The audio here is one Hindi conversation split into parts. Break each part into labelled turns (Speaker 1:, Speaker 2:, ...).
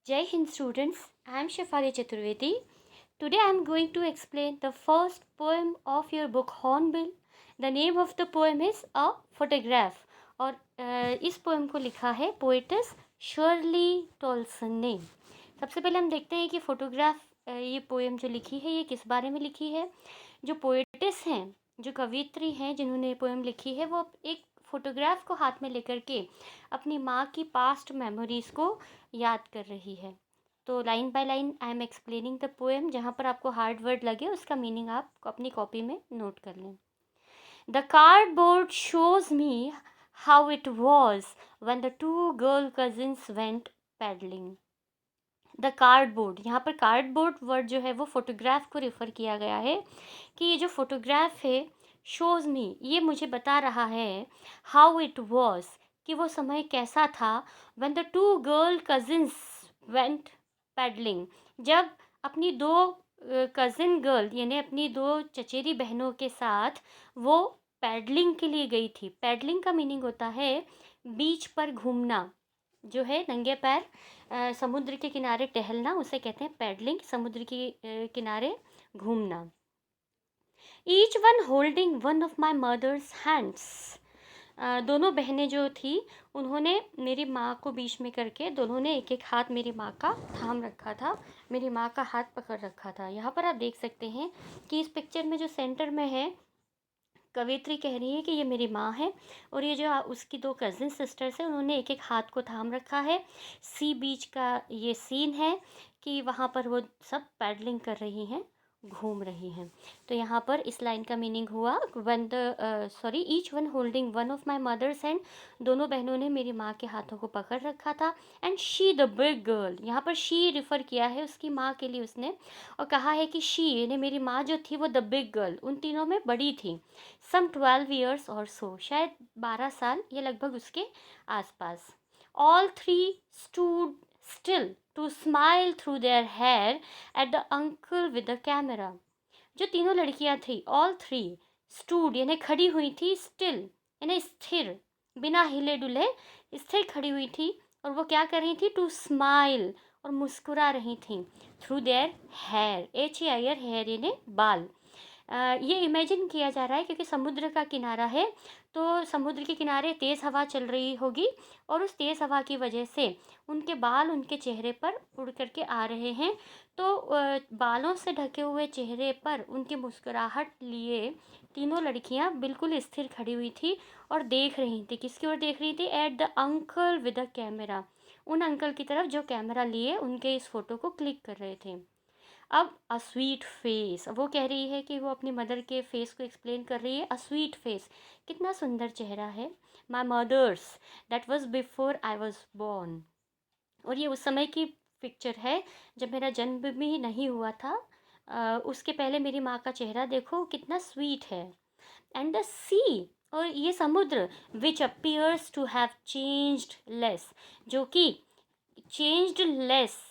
Speaker 1: Jai Hind students, I am Shefali Chaturvedi. Today I am going to explain the first poem of your book Hornbill. The name of the poem is A Photograph और इस पोएम को लिखा है पोएटस शर्ली टॉल्सन ने। सबसे पहले हम देखते हैं कि फोटोग्राफ ये पोएम जो लिखी है ये किस बारे में लिखी है। जो पोएटस हैं, जो कवियत्री हैं जिन्होंने पोएम लिखी है, वो एक फ़ोटोग्राफ को हाथ में लेकर के अपनी माँ की पास्ट मेमोरीज़ को याद कर रही है। तो line by line I am explaining the poem. जहाँ पर आपको हार्ड वर्ड लगे उसका मीनिंग आप अपनी कॉपी में नोट कर लें। The cardboard shows me how it was when the two girl cousins went paddling. The cardboard, यहाँ पर कार्डबोर्ड वर्ड जो है वो फोटोग्राफ को रेफ़र किया गया है कि ये जो फोटोग्राफ है शोज़ मी, ये मुझे बता रहा है हाउ इट वॉज, कि वो समय कैसा था। When the two girl cousins went paddling, जब अपनी दो कज़िन गर्ल यानी अपनी दो चचेरी बहनों के साथ वो पैडलिंग के लिए गई थी। पैडलिंग का मीनिंग होता है बीच पर घूमना, जो है नंगे पैर समुद्र के किनारे टहलना, उसे कहते हैं पैडलिंग, समुद्र के किनारे घूमना। Each one holding one of my mother's hands, दोनों बहनें जो थी उन्होंने मेरी माँ को बीच में करके दोनों ने एक एक हाथ मेरी माँ का थाम रखा था, मेरी माँ का हाथ पकड़ रखा था। यहाँ पर आप देख सकते हैं कि इस पिक्चर में जो सेंटर में है, कवियत्री कह रही है कि ये मेरी माँ है और ये जो उसकी दो कज़िन सिस्टर्स हैं उन्होंने एक एक हाथ को थाम रखा है। सी बीच का ये सीन है कि वहाँ पर वो सब पैडलिंग कर रही हैं, घूम रही हैं। तो यहाँ पर इस लाइन का मीनिंग हुआ each one holding one of my mother's hand, दोनों बहनों ने मेरी माँ के हाथों को पकड़ रखा था। And she the big girl, यहाँ पर शी रिफ़र किया है उसकी माँ के लिए उसने, और कहा है कि शी यानी मेरी माँ जो थी वो द बिग गर्ल उन तीनों में बड़ी थी। सम 12 ईयर्स और सो, शायद 12 साल या लगभग उसके आसपास। All three stood still to smile through their hair at the uncle with the camera. जो तीनों लड़कियां थी, ऑल थ्री स्टूड यानी खड़ी हुई थी, स्टिल यानी स्थिर, बिना हिले डुले स्थिर खड़ी हुई थी। और वो क्या कर रही थी? टू स्माइल, और मुस्कुरा रही थी। Through their hair, HAIR, hair यानी बाल। ये इमेजिन किया जा रहा है क्योंकि समुद्र का किनारा है, तो समुद्र के किनारे तेज़ हवा चल रही होगी और उस तेज़ हवा की वजह से उनके बाल उनके चेहरे पर उड़ करके आ रहे हैं। तो बालों से ढके हुए चेहरे पर उनकी मुस्कुराहट लिए तीनों लड़कियां बिल्कुल स्थिर खड़ी हुई थी और देख रही थी। किसकी ओर देख रही थी? Eight the uncle with the camera, उन अंकल की तरफ जो कैमरा लिए उनके इस फोटो को क्लिक कर रहे थे। अब अ स्वीट फेस, वो कह रही है कि वो अपनी मदर के फेस को एक्सप्लेन कर रही है। अ स्वीट फेस, कितना सुंदर चेहरा है। My mother's, that was before I was born, और ये उस समय की पिक्चर है जब मेरा जन्म भी नहीं हुआ था। उसके पहले मेरी माँ का चेहरा देखो कितना स्वीट है। एंड द सी, और ये समुद्र, which appears to have changed less, जो कि चेंज्ड लेस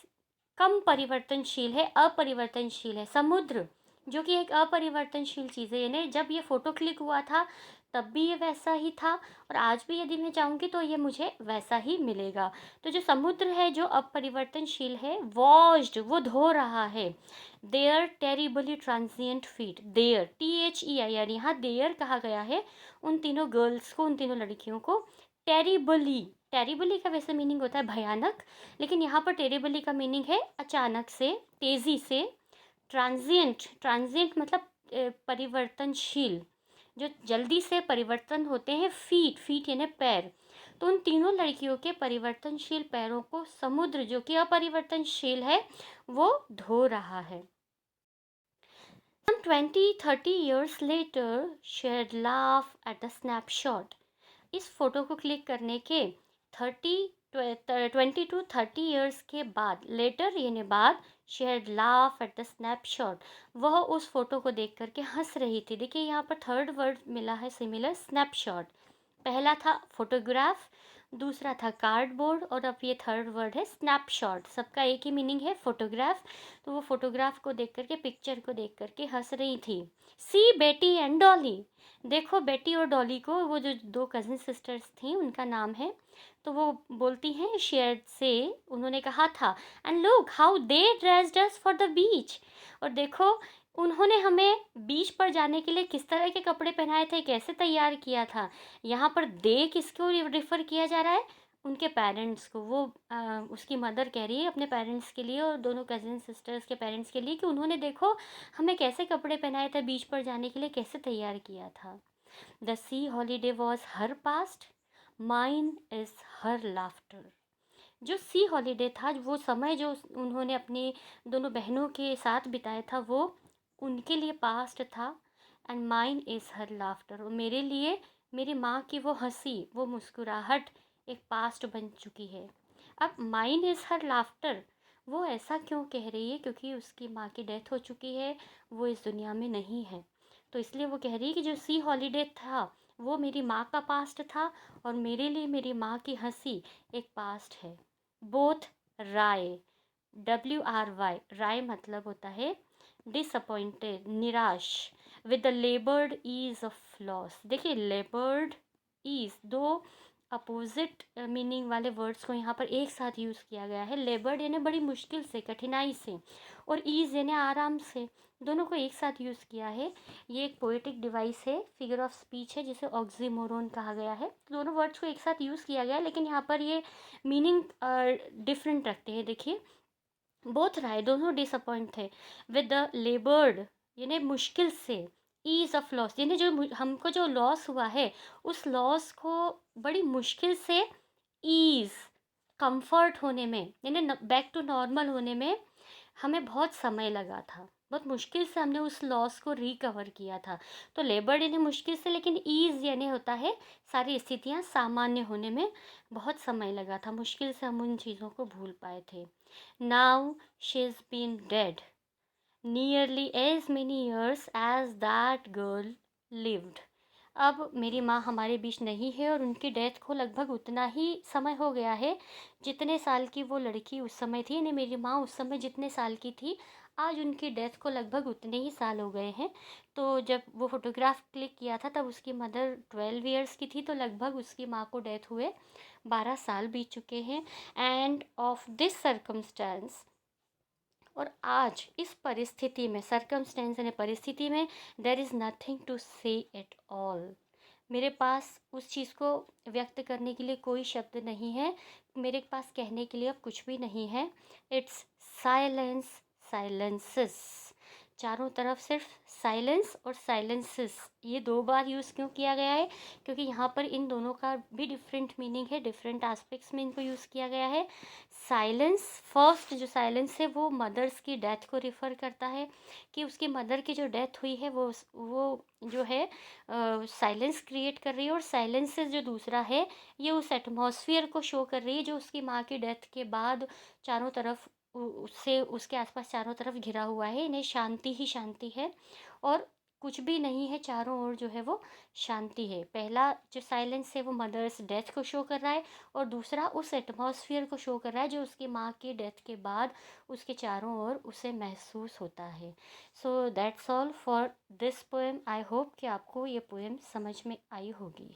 Speaker 1: कम परिवर्तनशील है, अपरिवर्तनशील है। समुद्र जो कि एक अपरिवर्तनशील चीज़ है, यानी जब ये फ़ोटो क्लिक हुआ था तब भी ये वैसा ही था और आज भी यदि मैं चाहूँगी तो ये मुझे वैसा ही मिलेगा। तो जो समुद्र है जो अपरिवर्तनशील है, वॉश्ड, वो धो रहा है। Their terribly transient feet, their THEIR, यहाँ देयर कहा गया है उन तीनों गर्ल्स को, उन तीनों लड़कियों को। टेरिबली, टेरिबली का वैसे मीनिंग होता है भयानक, लेकिन यहाँ पर टेरिबली का मीनिंग है अचानक से, तेज़ी से। ट्रांजिएंट, ट्रांजिएंट मतलब परिवर्तनशील, जो जल्दी से परिवर्तन होते हैं। फीट, फीट यानी पैर। तो उन तीनों लड़कियों के परिवर्तनशील पैरों को समुद्र जो कि अपरिवर्तनशील है वो धो रहा है। Some 20-30 years later, she'd laugh at the snapshot. इस फोटो को क्लिक करने के 20 to 30 ईयर्स के बाद, लेटर यानी बाद, share laugh at the snapshot, वह उस फोटो को देख करके हंस रही थी। देखिए यहाँ पर थर्ड वर्ड मिला है सिमिलर, स्नैपशॉट। पहला था फोटोग्राफ, दूसरा था कार्डबोर्ड, और अब ये थर्ड वर्ड है स्नैपशॉट। सबका एक ही मीनिंग है, फोटोग्राफ। तो वो फोटोग्राफ को देख करके, पिक्चर को देख करके हंस रही थी। सी बेटी एंड डॉली, देखो बेटी और डॉली को, वो जो दो कजिन सिस्टर्स थी उनका नाम है। तो वो बोलती हैं शेयर्ड से, उन्होंने कहा था, and look how they dressed us for the beach, और देखो उन्होंने हमें बीच पर जाने के लिए किस तरह के कपड़े पहनाए थे, कैसे तैयार किया था। यहाँ पर दे किसको रिफ़र किया जा रहा है, उनके पेरेंट्स को। वो उसकी मदर कह रही है अपने पेरेंट्स के लिए और दोनों कज़िन सिस्टर्स के पेरेंट्स के लिए कि उन्होंने देखो हमें कैसे कपड़े पहनाए थे, बीच पर जाने के लिए कैसे तैयार किया था। The C holiday was her past, mine is her laughter. जो सी हॉलीडे था, वो समय जो उन्होंने अपनी दोनों बहनों के साथ बिताया था, वो उनके लिए पास्ट था। And mine is her laughter, और मेरे लिए मेरी माँ की वो हंसी, वो मुस्कुराहट एक पास्ट बन चुकी है। अब माइन इज़ हर लाफ्टर, वो ऐसा क्यों कह रही है, क्योंकि उसकी माँ की डेथ हो चुकी है, वो इस दुनिया में नहीं है। तो इसलिए वो कह रही है कि जो सी हॉलीडे था वो मेरी माँ का पास्ट था, और मेरे लिए मेरी माँ की हंसी एक पास्ट है। बोथ राय, WRY, राय मतलब होता है डिसअपॉइंटेड, निराश, with the laboured ease of loss. देखिए लेबर्ड ईज, दो अपोजिट मीनिंग वाले वर्ड्स को यहाँ पर एक साथ यूज़ किया गया है। लेबर्ड यानी बड़ी मुश्किल से, कठिनाई से, और ईज यानी आराम से, दोनों को एक साथ यूज़ किया है। ये एक पोएटिक डिवाइस है, फिगर ऑफ स्पीच है, जिसे ऑक्सीमोरोन कहा गया है। दोनों वर्ड्स को एक साथ यूज़ किया गया है, लेकिन यहाँ पर ये मीनिंग डिफरेंट रखते हैं। देखिए बोथ राय, दोनों डिसअपॉइंट थे। विद द लेबर्ड यानी मुश्किल से, ईज ऑफ लॉस यानी जो हमको जो लॉस हुआ है उस लॉस को बड़ी मुश्किल से, ईज कंफर्ट होने में यानी बैक टू नॉर्मल होने में हमें बहुत समय लगा था। बहुत मुश्किल से हमने उस लॉस को रिकवर किया था। तो लेबर यानी मुश्किल से, लेकिन ईज यानी होता है सारी स्थितियाँ सामान्य होने में बहुत समय लगा था, मुश्किल से हम उन चीज़ों को भूल पाए थे। Now she is been dead nearly as many years as that girl lived. अब मेरी माँ हमारे बीच नहीं है, और उनकी डेथ को लगभग उतना ही समय हो गया है जितने साल की वो लड़की उस समय थी, यानी मेरी माँ उस समय जितने साल की थी, आज उनकी डेथ को लगभग उतने ही साल हो गए हैं। तो जब वो फोटोग्राफ क्लिक किया था तब उसकी मदर 12 ईयर्स की थी, तो लगभग उसकी माँ को डेथ हुए 12 साल बीत चुके हैं। एंड ऑफ दिस सर्कमस्टेंस, और आज इस परिस्थिति में, सर्कमस्टेंस यानी परिस्थिति में, देर इज़ नथिंग टू से एट ऑल। मेरे पास उस चीज़ को व्यक्त करने के लिए कोई शब्द नहीं है, मेरे पास कहने के लिए अब कुछ भी नहीं है। इट्स साइलेंस, साइलेंसेस, चारों तरफ सिर्फ साइलेंस और साइलेंसेस, ये दो बार यूज़ क्यों किया गया है, क्योंकि यहाँ पर इन दोनों का भी डिफरेंट मीनिंग है, डिफरेंट एस्पेक्ट्स में इनको यूज़ किया गया है। साइलेंस, फर्स्ट जो साइलेंस है वो मदर्स की डेथ को रिफ़र करता है, कि उसकी मदर की जो डेथ हुई है वो जो है साइलेंस क्रिएट कर रही है। और साइलेंसेस जो दूसरा है, ये उस एटमॉस्फेयर को शो कर रही है जो उसकी माँ की डेथ के बाद चारों तरफ उससे, उसके आसपास चारों तरफ घिरा हुआ है। इन्हें शांति ही शांति है, और कुछ भी नहीं है, चारों ओर जो है वो शांति है। पहला जो साइलेंस है वो मदर्स डेथ को शो कर रहा है, और दूसरा उस एटमॉस्फेयर को शो कर रहा है जो उसकी माँ की डेथ के बाद उसके चारों ओर उसे महसूस होता है। So that's all for this poem. I hope कि आपको ये पोएम समझ में आई होगी।